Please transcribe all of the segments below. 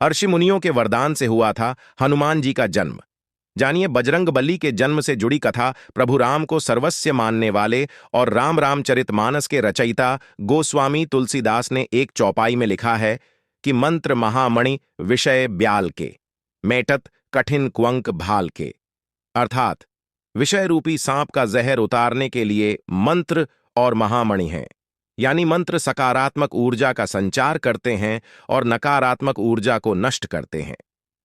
ऋषि मुनियों के वरदान से हुआ था हनुमान जी का जन्म। जानिए बजरंगबली के जन्म से जुड़ी कथा। प्रभु राम को सर्वस्व मानने वाले और रामचरितमानस के रचयिता गोस्वामी तुलसीदास ने एक चौपाई में लिखा है कि मंत्र महामणि विषय ब्याल के, मेटत कठिन कुंक भाल के। अर्थात विषय रूपी सांप का जहर उतारने के लिए मंत्र और महामणि हैं। यानी मंत्र सकारात्मक ऊर्जा का संचार करते हैं और नकारात्मक ऊर्जा को नष्ट करते हैं।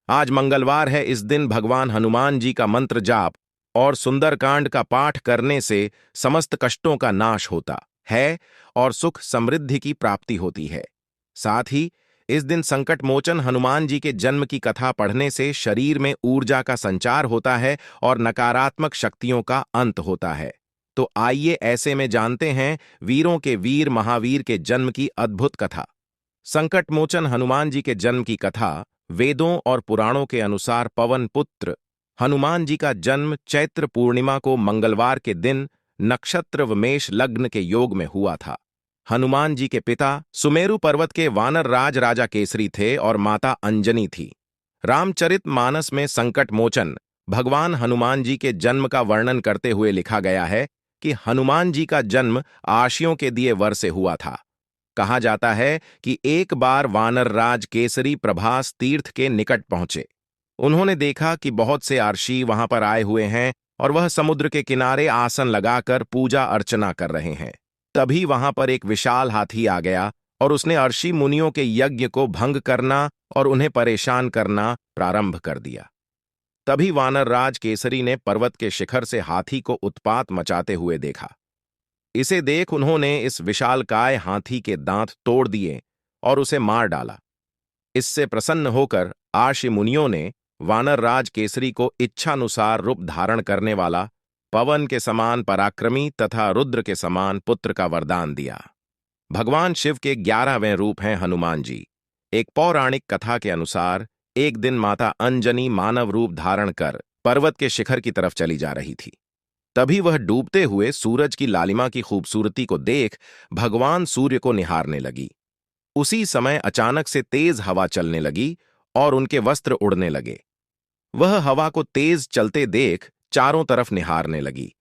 आज मंगलवार है। इस दिन भगवान हनुमान जी का मंत्र जाप और सुंदरकांड का पाठ करने से समस्त कष्टों का नाश होता है और सुख समृद्धि की प्राप्ति होती है। साथ ही इस दिन संकट मोचन हनुमान जी के जन्म की कथा पढ़ने से शरीर में ऊर्जा का संचार होता है और नकारात्मक शक्तियों का अंत होता है। तो आइए ऐसे में जानते हैं वीरों के वीर महावीर के जन्म की अद्भुत कथा। संकट मोचन हनुमान जी के जन्म की कथा। वेदों और पुराणों के अनुसार पवन पुत्र हनुमान जी का जन्म चैत्र पूर्णिमा को मंगलवार के दिन नक्षत्र व मेष लग्न के योग में हुआ था। हनुमान जी के पिता सुमेरु पर्वत के वानर राज राजा केसरी थे और माता अंजनी थी। रामचरितमानस में संकट मोचन भगवान हनुमान जी के जन्म का वर्णन करते हुए लिखा गया है कि हनुमान जी का जन्म आशियों के दिए वर से हुआ था। कहा जाता है कि एक बार वानर राज केसरी प्रभास तीर्थ के निकट पहुंचे। उन्होंने देखा कि बहुत से आर्षी वहां पर आए हुए हैं और वह समुद्र के किनारे आसन लगाकर पूजा अर्चना कर रहे हैं। तभी वहां पर एक विशाल हाथी आ गया और उसने ऋषि मुनियों के यज्ञ को भंग करना और उन्हें परेशान करना प्रारंभ कर दिया। तभी वानर राज केसरी ने पर्वत के शिखर से हाथी को उत्पात मचाते हुए देखा। इसे देख उन्होंने इस विशालकाय हाथी के दांत तोड़ दिए और उसे मार डाला। इससे प्रसन्न होकर ऋषि मुनियों ने वानर राज केसरी को इच्छानुसार रूप धारण करने वाला, पवन के समान पराक्रमी तथा रुद्र के समान पुत्र का वरदान दिया। भगवान शिव के 11वें रूप हैं हनुमान जी। एक पौराणिक कथा के अनुसार एक दिन माता अंजनी मानव रूप धारण कर पर्वत के शिखर की तरफ चली जा रही थी। तभी वह डूबते हुए सूरज की लालिमा की खूबसूरती को देख भगवान सूर्य को निहारने लगी। उसी समय अचानक से तेज हवा चलने लगी और उनके वस्त्र उड़ने लगे। वह हवा को तेज चलते देख चारों तरफ निहारने लगी,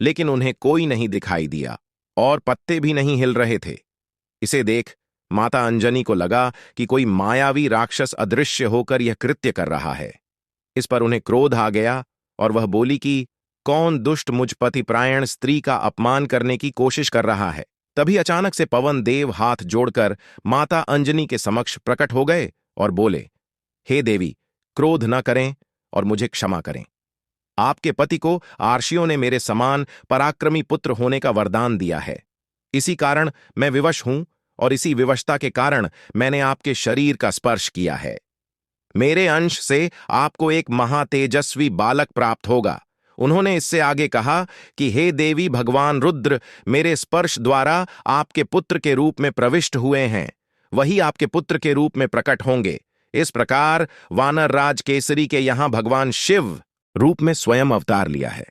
लेकिन उन्हें कोई नहीं दिखाई दिया और पत्ते भी नहीं हिल रहे थे। इसे देख माता अंजनी को लगा कि कोई मायावी राक्षस अदृश्य होकर यह कृत्य कर रहा है। इस पर उन्हें क्रोध आ गया और वह बोली कि कौन दुष्ट मुझ पतिप्रायण स्त्री का अपमान करने की कोशिश कर रहा है। तभी अचानक से पवन देव हाथ जोड़कर माता अंजनी के समक्ष प्रकट हो गए और बोले, हे देवी, क्रोध न करें और मुझे क्षमा करें। आपके पति को आर्षियों ने मेरे समान पराक्रमी पुत्र होने का वरदान दिया है। इसी कारण मैं विवश हूं और इसी विवशता के कारण मैंने आपके शरीर का स्पर्श किया है। मेरे अंश से आपको एक महातेजस्वी बालक प्राप्त होगा। उन्होंने इससे आगे कहा कि हे देवी, भगवान रुद्र मेरे स्पर्श द्वारा आपके पुत्र के रूप में प्रविष्ट हुए हैं। वही आपके पुत्र के रूप में प्रकट होंगे। इस प्रकार वानर राज केसरी के यहां भगवान शिव रूप में स्वयं अवतार लिया है।